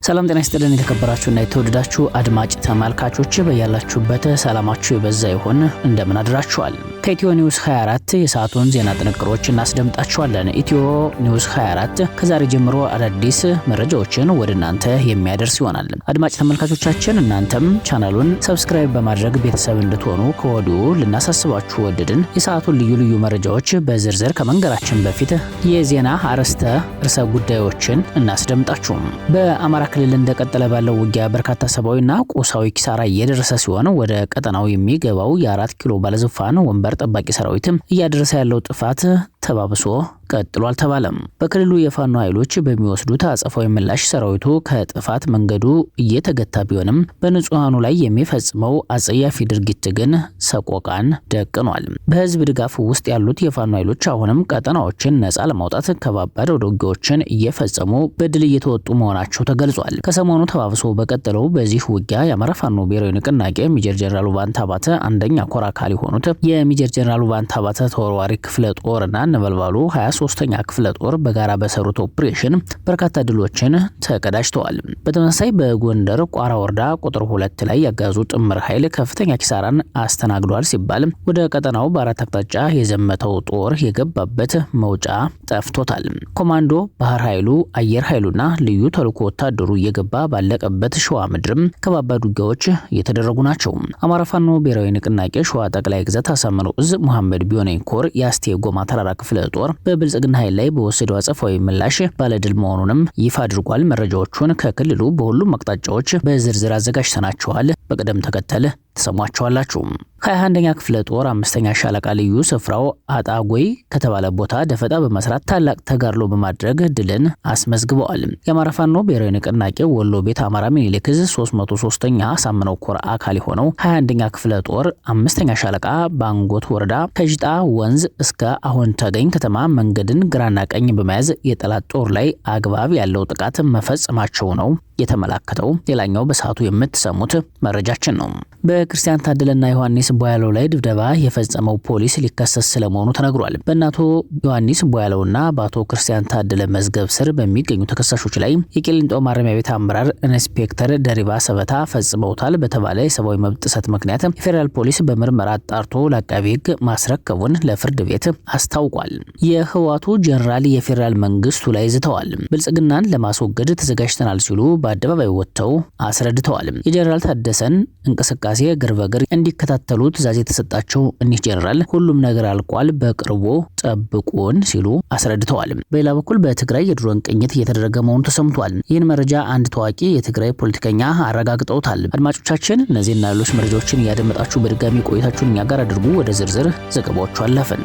ሰላም ጤና ይስጥልን የተከበራችሁና የተወደዳችሁ አድማጭ ተመልካቾች በያላችሁበት ሰላማችሁ ይበዛ ይሁን። እንደምን አድራችኋል? ከኢትዮ ኒውስ 24 የሰዓቱን ዜና ጥንቅሮች እናስደምጣችኋለን። ኢትዮ ኒውስ 24 ከዛሬ ጀምሮ አዳዲስ መረጃዎችን ወደ እናንተ የሚያደርስ ይሆናል። አድማጭ ተመልካቾቻችን እናንተም ቻናሉን ሰብስክራይብ በማድረግ ቤተሰብ እንድትሆኑ ከወዲሁ ልናሳስባችሁ ወደድን። የሰዓቱን ልዩ ልዩ መረጃዎች በዝርዝር ከመንገራችን በፊት የዜና አርዕስተ ርዕሰ ጉዳዮችን እናስደምጣችሁ። በአማራ ክልል እንደቀጠለ ባለው ውጊያ በርካታ ሰብአዊና ቁሳዊ ኪሳራ እየደረሰ ሲሆን ወደ ቀጠናው የሚገባው የ4 ኪሎ ባለዙፋን ወንበር ጠባቂ ሰራዊትም እያደረሰ ያለው ጥፋት ተባብሶ ቀጥሏል ተባለም። በክልሉ የፋኖ ኃይሎች በሚወስዱት አጸፋዊ ምላሽ ሰራዊቱ ከጥፋት መንገዱ እየተገታ ቢሆንም በንጹሃኑ ላይ የሚፈጽመው አጸያፊ ድርጊት ግን ሰቆቃን ደቅኗል። በህዝብ ድጋፍ ውስጥ ያሉት የፋኖ ኃይሎች አሁንም ቀጠናዎችን ነጻ ለማውጣት ከባባድ ውጊያዎችን እየፈጸሙ በድል እየተወጡ መሆናቸው ተገልጿል። ከሰሞኑ ተባብሶ በቀጠለው በዚህ ውጊያ የአማራ ፋኖ ብሔራዊ ንቅናቄ ሜጀር ጀነራል ውባንታ ባተ አንደኛ ኮር አካል የሆኑት የሜጀር ጀነራል ውባንታ ባተ ተወርዋሪ ክፍለ ጦርና ነበልባሉ 23ኛ ክፍለ ጦር በጋራ በሰሩት ኦፕሬሽን በርካታ ድሎችን ተቀዳጅተዋል። በተመሳሳይ በጎንደር ቋራ ወረዳ ቁጥር 2 ላይ ያጋዙ ጥምር ኃይል ከፍተኛ ኪሳራን አስተናግዷል ሲባል ወደ ቀጠናው በአራት አቅጣጫ የዘመተው ጦር የገባበት መውጫ ጠፍቶታል። ኮማንዶ፣ ባህር ኃይሉ፣ አየር ኃይሉና ልዩ ተልዕኮ ወታደሩ እየገባ ባለቀበት ሸዋ ምድርም ከባባድ ውጊያዎች እየተደረጉ ናቸው። አማራ ፋኖ ብሔራዊ ንቅናቄ ሸዋ ጠቅላይ ግዛት አሳምነው እዝ መሐመድ ቢሆነኝ ኮር የአስቴ ጎማ ተራራ ክፍለ ጦር በብልጽግና ኃይል ላይ በወሰደው አጸፋዊ ምላሽ ባለድል መሆኑንም ይፋ አድርጓል። መረጃዎቹን ከክልሉ በሁሉም አቅጣጫዎች በዝርዝር አዘጋጅተናቸዋል። በቅደም ተከተል ተሰሟቸዋላችሁ። 21ኛ ክፍለ ጦር 5ኛ ሻለቃ ልዩ ስፍራው አጣጎይ ከተባለ ቦታ ደፈጣ በመስራት ታላቅ ተጋድሎ በማድረግ ድልን አስመዝግበዋል። የአማራ ፋኖ ብሔራዊ ንቅናቄ ወሎ ቤት አማራ ሚኒሊክ ዕዝ 303ኛ አሳምነው ኮር አካል የሆነው 21ኛ ክፍለ ጦር 5ኛ ሻለቃ ባንጎት ወረዳ ከጅጣ ወንዝ እስከ አሁን ተገኝ ከተማ መንገድን ግራና ቀኝ በመያዝ የጠላት ጦር ላይ አግባብ ያለው ጥቃት መፈጸማቸው ነው የተመላከተው። ሌላኛው በሰዓቱ የምትሰሙት መረጃችን ነው። በክርስቲያን ታደለና ዮሐንስ ቦያለው ላይ ድብደባ የፈጸመው ፖሊስ ሊከሰስ ስለመሆኑ ተነግሯል። በእናቶ ዮሐንስ ቦያለውና በአቶ ክርስቲያን ታደለ መዝገብ ስር በሚገኙ ተከሳሾች ላይ የቂሊንጦ ማረሚያ ቤት አመራር ኢንስፔክተር ደሪባ ሰበታ ፈጽመውታል በተባለ የሰብአዊ መብት ጥሰት ምክንያት የፌዴራል ፖሊስ በምርመራ አጣርቶ ለአቃቤ ሕግ ማስረከቡን ለፍርድ ቤት አስታውቋል። የህወሓቱ ጀነራል የፌዴራል መንግስቱ ላይ ዝተዋል። ብልጽግናን ለማስወገድ ተዘጋጅተናል ሲሉ በአደባባይ ወጥተው አስረድተዋል። የጀነራል ታደሰን እንቅስቃሴ እግር በእግር እንዲከታተሉ ትዕዛዝ የተሰጣቸው እኒህ ጀነራል ሁሉም ነገር አልቋል፣ በቅርቡ ጠብቁን ሲሉ አስረድተዋል። በሌላ በኩል በትግራይ የድሮን ቅኝት እየተደረገ መሆኑ ተሰምቷል። ይህን መረጃ አንድ ታዋቂ የትግራይ ፖለቲከኛ አረጋግጠውታል። አድማጮቻችን እነዚህና ሌሎች መረጃዎችን እያደመጣችሁ በድጋሚ ቆይታችሁን እኛ ጋር አድርጉ። ወደ ዝርዝር ዘገባዎቹ አለፍን።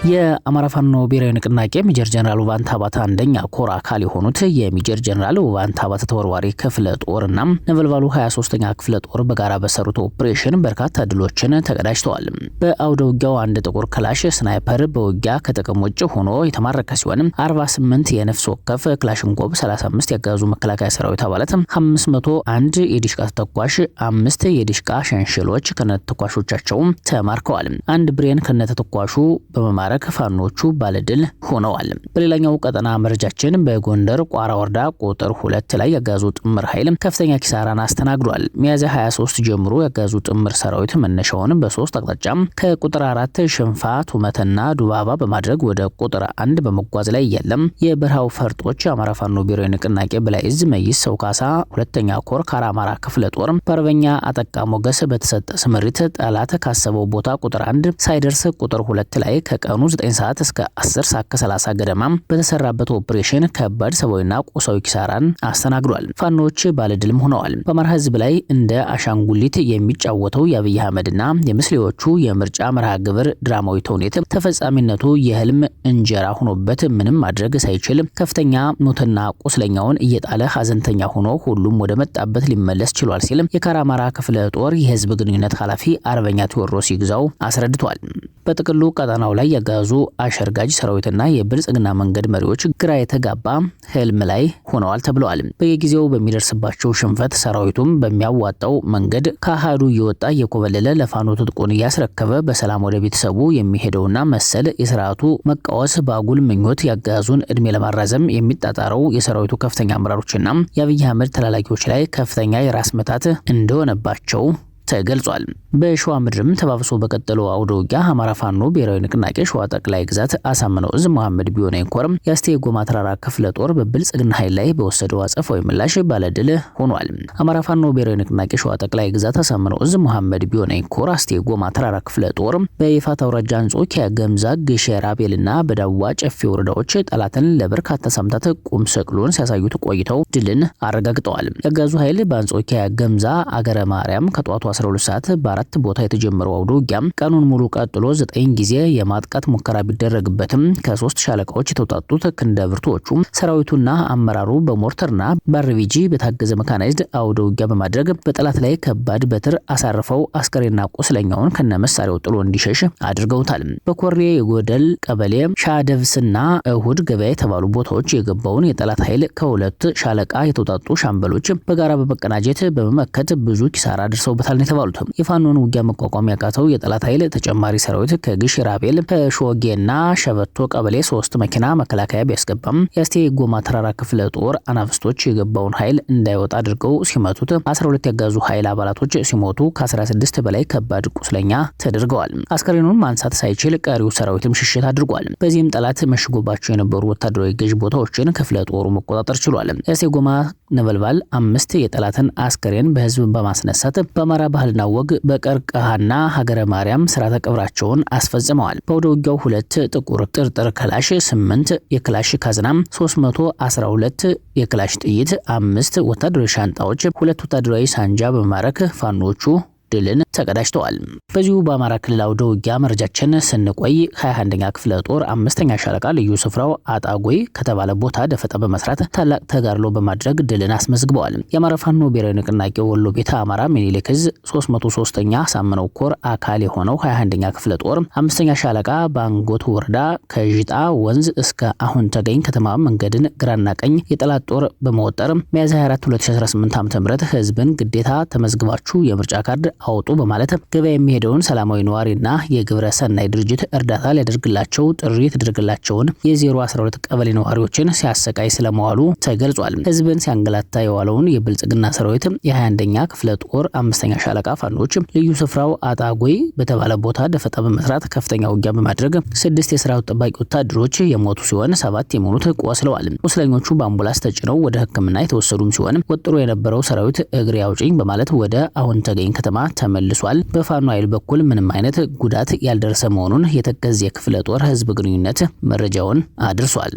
የአማራ ፋኖ ብሔራዊ ንቅናቄ ሜጀር ጀነራል ውባንታ ባተ አንደኛ ኮር አካል የሆኑት የሜጀር ጀነራል ውባንታ ባተ ተወርዋሪ ክፍለ ጦርና ነበልባሉ 23ኛ ክፍለ ጦር በጋራ በሰሩት ኦፕሬሽን በርካታ ድሎችን ተቀዳጅተዋል። በአውደ ውጊያው አንድ ጥቁር ክላሽ ስናይፐር በውጊያ ከጥቅም ውጭ ሆኖ የተማረከ ሲሆን 48 የነፍስ ወከፍ ክላሽንኮቭ፣ 35 ያጋዙ መከላከያ ሰራዊት አባላት፣ 501 የዲሽቃ ተተኳሽ፣ 5 የዲሽቃ ሸንሽሎች ከነተተኳሾቻቸው ተማርከዋል። አንድ ብሬን ከነተተኳሹ በመማረክ ፋኖቹ ባለድል ሆነዋል። በሌላኛው ቀጠና መረጃችን በጎንደር ቋራ ወረዳ ቁጥር 2 ላይ ያጋዙ ጥምር ኃይል ከፍተኛ ኪሳራን አስተናግዷል። ሚያዝያ 23 ጀምሮ ያጋዙ ጥምር ሰራዊት መነሻውን በ3 አቅጣጫ ከቁጥር 4 ሽንፋ ቱመትና ዱባባ በማድረግ ወደ ቁጥር 1 በመጓዝ ላይ ያለም የበረሃው ፈርጦች አማራ ፋኖ ብሔራዊ ንቅናቄ በላይ ዕዝ መይስ ሰው ካሳ 2ኛ ኮር ካራማራ ክፍለ ጦር በአርበኛ አጠቃ ሞገስ በተሰጠ ስምሪት ጠላት ካሰበው ቦታ ቁጥር 1 ሳይደርስ ቁጥር 2 ላይ ከቀኑ 9 ሰዓት እስከ 10 ሰዓት ከ30 ገደማ በተሰራበት ኦፕሬሽን ከባድ ሰብአዊና ቁሳዊ ኪሳራን አስተናግዷል። ፋኖች ባለድልም ሆነዋል። በአማራ ህዝብ ላይ እንደ አሻንጉሊት የሚጫወተው የአብይ አህመድና የምስሌዎቹ የምርጫ መርሃ ግብር ድራማዊ ተውኔት ተፈጻሚነቱ የህልም እንጀራ ሆኖበት ምንም ማድረግ ሳይችል ከፍተኛ ሞትና ቁስለኛውን እየጣለ ሀዘንተኛ ሆኖ ሁሉም ወደ መጣበት ሊመለስ ችሏል ሲል የካራማራ ክፍለ ጦር የህዝብ ግንኙነት ኃላፊ አርበኛ ቴዎድሮስ ይግዛው አስረድቷል። በጥቅሉ ቀጠናው ላይ ያገዛዙ አሸርጋጅ ሰራዊትና የብልጽግና መንገድ መሪዎች ግራ የተጋባ ህልም ላይ ሆነዋል ተብለዋል። በየጊዜው በሚደርስባቸው ሽንፈት ሰራዊቱም በሚያዋጣው መንገድ ከአሃዱ እየወጣ እየኮበለለ ለፋኖ ትጥቁን እያስረከበ በሰላም ወደ ቤተሰቡ የሚሄደውና መሰል የስርዓቱ መቃወስ በአጉል ምኞት ያገዛዙን እድሜ ለማራዘም የሚጣጣረው የሰራዊቱ ከፍተኛ አመራሮችና የአብይ አህመድ ተላላኪዎች ላይ ከፍተኛ የራስ ምታት እንደሆነባቸው ተገልጿል። በሸዋ ምድርም ተባብሶ በቀጠለው አውደ ውጊያ አማራ ፋኖ ብሔራዊ ንቅናቄ ሸዋ ጠቅላይ ግዛት አሳምነው ዕዝ መሐመድ ቢሆነኝ ኮር የአስቴ ጎማ ተራራ ክፍለ ጦር በብልጽግና ኃይል ላይ በወሰደው አጸፋዊ ምላሽ ባለድል ሆኗል። አማራ ፋኖ ብሔራዊ ንቅናቄ ሸዋ ጠቅላይ ግዛት አሳምነው ዕዝ መሐመድ ቢሆነኝ ኮር አስቴ ጎማ ተራራ ክፍለ ጦር በይፋት አውራጃ አንጾኪያ፣ ገምዛ፣ ግሼ ራቤልና በዳዋ ጨፌ ወረዳዎች ጠላትን ለበርካታ ሳምንታት ቁም ሰቅሎን ሲያሳዩት ቆይተው ድልን አረጋግጠዋል። ያጋዙ ኃይል በአንጾኪያ ገምዛ አገረ ማርያም ከጧቱ 12 ሰዓት በአራት ቦታ የተጀመረው አውደ ውጊያ ቀኑን ሙሉ ቀጥሎ 9 ጊዜ የማጥቃት ሙከራ ቢደረግበትም ከ3 ሻለቃዎች የተውጣጡት ክንደ ብርቱዎቹ ሰራዊቱና አመራሩ በሞርተርና በአርቢጂ በታገዘ መካናይዝድ አውደ ውጊያ በማድረግ በጠላት ላይ ከባድ በትር አሳርፈው አስከሬና ቁስለኛውን ከነመሳሪያው ጥሎ እንዲሸሽ አድርገውታል። በኮሬ የጎደል ቀበሌ ሻደብስና እሁድ ገበያ የተባሉ ቦታዎች የገባውን የጠላት ኃይል ከሁለት ሻለቃ የተውጣጡ ሻምበሎች በጋራ በመቀናጀት በመመከት ብዙ ኪሳራ አድርሰውበታል የተባሉት የፋኖን ውጊያ መቋቋም ያቃተው የጠላት ኃይል ተጨማሪ ሰራዊት ከግሽ ራቤል ከሾጌና ሸበቶ ቀበሌ 3 መኪና መከላከያ ቢያስገባም የአስቴ ጎማ ተራራ ክፍለ ጦር አናብስቶች የገባውን ኃይል እንዳይወጣ አድርገው ሲመቱት 12 ያጋዙ ኃይል አባላቶች ሲሞቱ ከ16 በላይ ከባድ ቁስለኛ ተደርገዋል። አስከሬኑን ማንሳት ሳይችል ቀሪው ሰራዊትም ሽሽት አድርጓል። በዚህም ጠላት መሽጎባቸው የነበሩ ወታደራዊ ገዥ ቦታዎችን ክፍለ ጦሩ መቆጣጠር ችሏል። የአስቴ ጎማ ነበልባል 5 የጠላትን አስከሬን በህዝብ በማስነሳት በአማራ ባህልና ወግ በቀርቀሃና ሀገረ ማርያም ስርዓተ ቀብራቸውን አስፈጽመዋል። በወደ ውጊያው 2 ጥቁር ጥርጥር ክላሽ፣ 8 የክላሽ ካዝና፣ 312 የክላሽ ጥይት፣ 5 ወታደራዊ ሻንጣዎች፣ 2 ወታደራዊ ሳንጃ በማረክ ፋኖቹ ድልን ተቀዳጅተዋል። በዚሁ በአማራ ክልል አውደ ውጊያ መረጃችን ስንቆይ 21ኛ ክፍለ ጦር 5ኛ ሻለቃ ልዩ ስፍራው አጣጎይ ከተባለ ቦታ ደፈጣ በመስራት ታላቅ ተጋድሎ በማድረግ ድልን አስመዝግበዋል። የአማራ ፋኖ ብሔራዊ ንቅናቄ ወሎ ቤተ አማራ ሚኒሊክ ዕዝ 303ኛ ሳምነው ኮር አካል የሆነው 21ኛ ክፍለ ጦር 5ኛ ሻለቃ ባንጎት ወረዳ ከጅጣ ወንዝ እስከ አሁን ተገኝ ከተማ መንገድን ግራና ቀኝ የጠላት ጦር በመወጠር ሚያዝያ 24 2018 ዓ.ም ህዝብን ግዴታ ተመዝግባችሁ የምርጫ ካርድ አውጡ በማለት ገበያ የሚሄደውን ሰላማዊ ነዋሪና የግብረ ሰናይ ድርጅት እርዳታ ሊያደርግላቸው ጥሪ የተደረገላቸውን የ012 ቀበሌ ነዋሪዎችን ሲያሰቃይ ስለመዋሉ ተገልጿል። ህዝብን ሲያንገላታ የዋለውን የብልጽግና ሰራዊት የ21ኛ ክፍለ ጦር 5ኛ ሻለቃ ፋኖች ልዩ ስፍራው አጣጎይ በተባለ ቦታ ደፈጣ በመስራት ከፍተኛ ውጊያ በማድረግ 6 የሰራዊት ጠባቂ ወታደሮች የሞቱ ሲሆን 7 የሞኑት ቆስለዋል። ቁስለኞቹ በአምቡላንስ ተጭነው ወደ ሕክምና የተወሰዱም ሲሆን ወጥሮ የነበረው ሰራዊት እግሬ አውጪኝ በማለት ወደ አሁን ተገኝ ከተማ ተመልሷል። በፋኖ ኃይል በኩል ምንም አይነት ጉዳት ያልደረሰ መሆኑን የተከዜ ክፍለ ጦር ህዝብ ግንኙነት መረጃውን አድርሷል።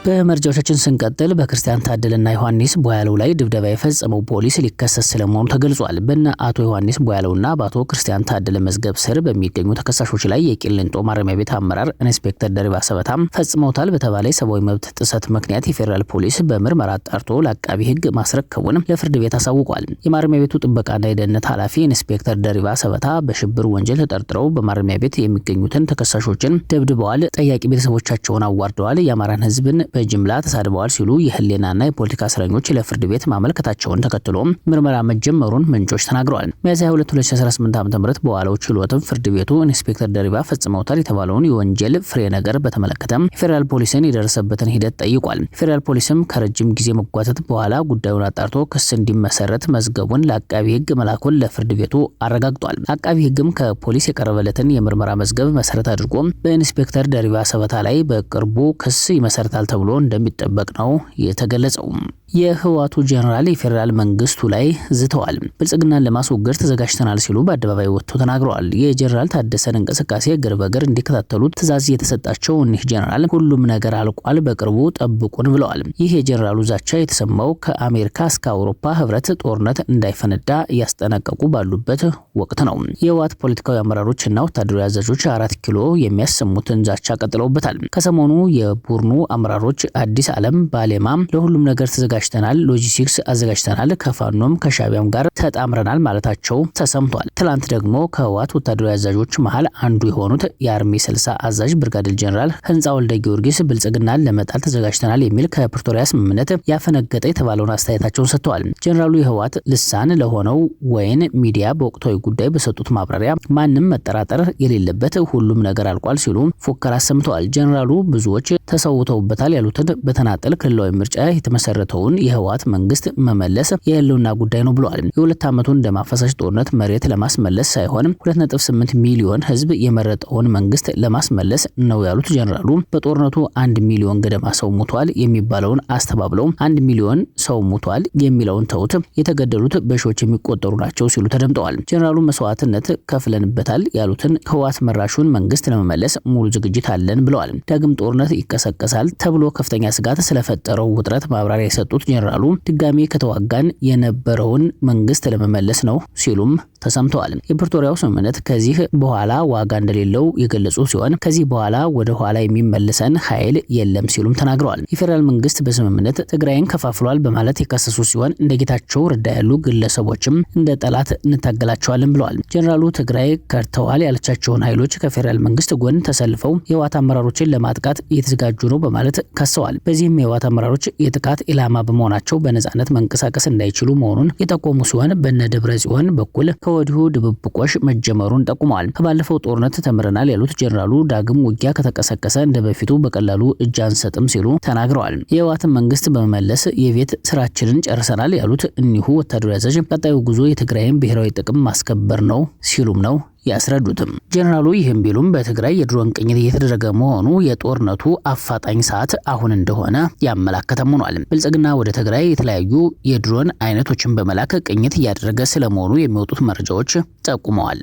በመረጃዎቻችን ስንቀጥል በክርስቲያን ታደለና ዮሐንስ ቦያለው ላይ ድብደባ የፈጸመው ፖሊስ ሊከሰስ ስለመሆኑ ተገልጿል። በእነ አቶ ዮሐንስ ቦያለውና በአቶ ክርስቲያን ታደለ መዝገብ ስር በሚገኙ ተከሳሾች ላይ የቂሊንጦ ማረሚያ ቤት አመራር ኢንስፔክተር ደሪባ ሰበታም ፈጽመውታል በተባለ የሰብአዊ መብት ጥሰት ምክንያት የፌዴራል ፖሊስ በምርመራ አጣርቶ ለአቃቢ ህግ ማስረከቡን ለፍርድ ቤት አሳውቋል። የማረሚያ ቤቱ ጥበቃና የደህንነት ኃላፊ ኢንስፔክተር ደሪባ ሰበታ በሽብር ወንጀል ተጠርጥረው በማረሚያ ቤት የሚገኙትን ተከሳሾችን ደብድበዋል፣ ጠያቂ ቤተሰቦቻቸውን አዋርደዋል፣ የአማራን ህዝብን በጅምላ ተሳድበዋል ሲሉ የህሊናና የፖለቲካ እስረኞች ለፍርድ ቤት ማመልከታቸውን ተከትሎ ምርመራ መጀመሩን ምንጮች ተናግረዋል። ሚያዝያ 22 2018 ዓ.ም በዋለው ችሎትም ፍርድ ቤቱ ኢንስፔክተር ደሪባ ፈጽመውታል የተባለውን የወንጀል ፍሬ ነገር በተመለከተ የፌዴራል ፖሊስን የደረሰበትን ሂደት ጠይቋል። የፌዴራል ፖሊስም ከረጅም ጊዜ መጓተት በኋላ ጉዳዩን አጣርቶ ክስ እንዲመሰረት መዝገቡን ለአቃቢ ህግ መላኩን ለፍርድ ቤቱ አረጋግጧል። አቃቢ ህግም ከፖሊስ የቀረበለትን የምርመራ መዝገብ መሰረት አድርጎ በኢንስፔክተር ደሪባ ሰበታ ላይ በቅርቡ ክስ ይመሰርታል ተብሎ እንደሚጠበቅ ነው የተገለጸው። የህዋቱ ጀነራል የፌዴራል መንግስቱ ላይ ዝተዋል። ብልጽግናን ለማስወገድ ተዘጋጅተናል ሲሉ በአደባባይ ወጥቶ ተናግረዋል። የጀነራል ታደሰን እንቅስቃሴ እግር በእግር እንዲከታተሉ ትዕዛዝ የተሰጣቸው እኒህ ጀነራል ሁሉም ነገር አልቋል፣ በቅርቡ ጠብቁን ብለዋል። ይህ የጀነራሉ ዛቻ የተሰማው ከአሜሪካ እስከ አውሮፓ ህብረት ጦርነት እንዳይፈነዳ እያስጠነቀቁ ባሉበት ወቅት ነው። የህዋት ፖለቲካዊ አመራሮችና ወታደራዊ አዛዦች 4 ኪሎ የሚያሰሙትን ዛቻ ቀጥለውበታል። ከሰሞኑ የቡርኑ አመራሮች አዲስ ዓለም ባሌማ ለሁሉም ነገር ተዘጋጅ ተዘጋጅተናል፣ ሎጂስቲክስ አዘጋጅተናል፣ ከፋኖም ከሻቢያም ጋር ተጣምረናል ማለታቸው ተሰምቷል። ትላንት ደግሞ ከህወሓት ወታደራዊ አዛዦች መሃል አንዱ የሆኑት የአርሚ 60 አዛዥ ብርጋዴር ጀነራል ህንጻ ወልደ ጊዮርጊስ ብልጽግናን ለመጣል ተዘጋጅተናል የሚል ከፕሪቶሪያ ስምምነት ያፈነገጠ የተባለውን አስተያየታቸውን ሰጥተዋል። ጀነራሉ የህወሓት ልሳን ለሆነው ወይን ሚዲያ በወቅታዊ ጉዳይ በሰጡት ማብራሪያ ማንም መጠራጠር የሌለበት ሁሉም ነገር አልቋል ሲሉ ፉከራ አሰምተዋል። ጀነራሉ ብዙዎች ተሰውተውበታል ያሉትን በተናጠል ክልላዊ ምርጫ የተመሰረተውን የህወሓት መንግስት መመለስ የህልውና ጉዳይ ነው ብለዋል። የሁለት ዓመቱን ደም አፋሳሽ ጦርነት መሬት ለማስመለስ ሳይሆን 2.8 ሚሊዮን ህዝብ የመረጠውን መንግስት ለማስመለስ ነው ያሉት ጀነራሉ በጦርነቱ 1 ሚሊዮን ገደማ ሰው ሞቷል የሚባለውን አስተባብለው 1 ሚሊዮን ሰው ሞቷል የሚለውን ተውት፣ የተገደሉት በሺዎች የሚቆጠሩ ናቸው ሲሉ ተደምጠዋል። ጀነራሉ መስዋዕትነት ከፍለንበታል ያሉትን ህወሓት መራሹን መንግስት ለመመለስ ሙሉ ዝግጅት አለን ብለዋል። ዳግም ጦርነት ይቀሰቀሳል ተብሎ ከፍተኛ ስጋት ስለፈጠረው ውጥረት ማብራሪያ የሰጡት ጀነራሉ ድጋሚ ከተዋጋን የነበረውን መንግስት ለመመለስ ነው ሲሉም ተሰምተዋል። የፕሪቶሪያው ስምምነት ከዚህ በኋላ ዋጋ እንደሌለው የገለጹ ሲሆን ከዚህ በኋላ ወደ ኋላ የሚመለሰን ኃይል የለም ሲሉም ተናግረዋል። የፌዴራል መንግስት በስምምነት ትግራይን ከፋፍሏል በማለት የከሰሱ ሲሆን እንደ ጌታቸው ረዳ ያሉ ግለሰቦችም እንደ ጠላት እንታገላቸዋለን ብለዋል። ጀነራሉ ትግራይ ከርተዋል ያለቻቸውን ኃይሎች ከፌዴራል መንግስት ጎን ተሰልፈው የህወሓት አመራሮችን ለማጥቃት እየተዘጋጁ ነው በማለት ከሰዋል። በዚህም የህወሓት አመራሮች የጥቃት ኢላማ በመሆናቸው በነጻነት መንቀሳቀስ እንዳይችሉ መሆኑን የጠቆሙ ሲሆን በነ ደብረ ጽዮን በኩል ከወዲሁ ድብብቆሽ መጀመሩን ጠቁመዋል። ከባለፈው ጦርነት ተምረናል ያሉት ጀነራሉ ዳግም ውጊያ ከተቀሰቀሰ እንደበፊቱ በቀላሉ እጅ አንሰጥም ሲሉ ተናግረዋል። የህወሓትን መንግስት በመመለስ የቤት ስራችንን ጨርሰናል ያሉት እኒሁ ወታደራዊ አዛዥ ቀጣዩ ጉዞ የትግራይን ብሔራዊ ጥቅም ማስከበር ነው ሲሉም ነው ያስረዱትም። ጀነራሉ ይህም ቢሉም በትግራይ የድሮን ቅኝት እየተደረገ መሆኑ የጦርነቱ አፋጣኝ ሰዓት አሁን እንደሆነ ያመላከተም ሆኗል። ብልጽግና ወደ ትግራይ የተለያዩ የድሮን አይነቶችን በመላክ ቅኝት እያደረገ ስለመሆኑ የሚወጡት መረጃዎች ጠቁመዋል።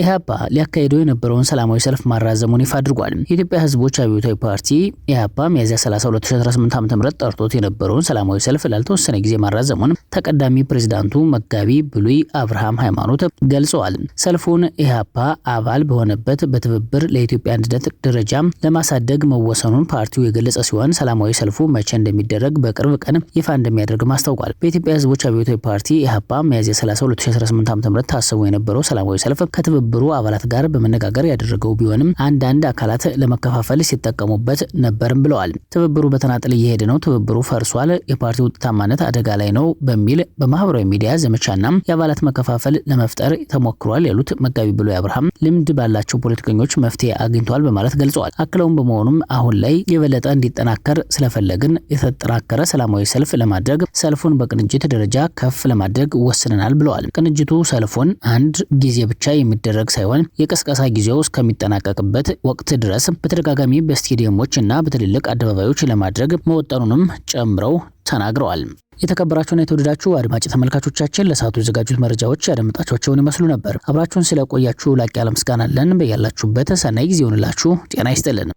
ኢህአፓ ሊያካሂደው የነበረውን ሰላማዊ ሰልፍ ማራዘሙን ይፋ አድርጓል። የኢትዮጵያ ህዝቦች አብዮታዊ ፓርቲ ኢህአፓ ሚያዝያ 30 2018 ዓ.ም ጠርቶት የነበረውን ሰላማዊ ሰልፍ ላልተወሰነ ጊዜ ማራዘሙን ተቀዳሚ ፕሬዝዳንቱ መጋቢ ብሉይ አብርሃም ሃይማኖት ገልጸዋል። ሰልፉን ኢህአፓ አባል በሆነበት በትብብር ለኢትዮጵያ አንድነት ደረጃ ለማሳደግ መወሰኑን ፓርቲው የገለጸ ሲሆን ሰላማዊ ሰልፉ መቼ እንደሚደረግ በቅርብ ቀን ይፋ እንደሚያደርግ አስታውቋል። በኢትዮጵያ ህዝቦች አብዮታዊ ፓርቲ ኢህአፓ ሚያዝያ 30 2018 ዓ.ም ታስቦ የነበረው ሰላማዊ ሰልፍ ከትብብሩ አባላት ጋር በመነጋገር ያደረገው ቢሆንም አንዳንድ አካላት ለመከፋፈል ሲጠቀሙበት ነበርም ብለዋል። ትብብሩ በተናጠል እየሄደ ነው፣ ትብብሩ ፈርሷል፣ የፓርቲው ውጤታማነት አደጋ ላይ ነው በሚል በማህበራዊ ሚዲያ ዘመቻና የአባላት መከፋፈል ለመፍጠር ተሞክሯል ያሉት መጋቢ ብሉይ አብርሃም ልምድ ባላቸው ፖለቲከኞች መፍትሄ አግኝቷል በማለት ገልጸዋል። አክለውም በመሆኑም አሁን ላይ የበለጠ እንዲጠናከር ስለፈለግን የተጠናከረ ሰላማዊ ሰልፍ ለማድረግ ሰልፉን በቅንጅት ደረጃ ከፍ ለማድረግ ወስነናል ብለዋል። ቅንጅቱ ሰልፉን አንድ ጊዜ ብቻ የሚደረግ ሳይሆን የቀስቀሳ ጊዜው እስከሚጠናቀቅበት ወቅት ድረስ በተደጋጋሚ በስቴዲየሞች እና በትልልቅ አደባባዮች ለማድረግ መወጠኑንም ጨምረው ተናግረዋል። የተከበራችሁና የተወደዳችሁ አድማጭ ተመልካቾቻችን ለሰዓቱ የዘጋጁት መረጃዎች ያደመጣችኋቸውን ይመስሉ ነበር። አብራችሁን ስለቆያችሁ ላቅ ያለ ምስጋና አለን። በያላችሁበት ሰናይ ጊዜ ይሁንላችሁ። ጤና ይስጥልን።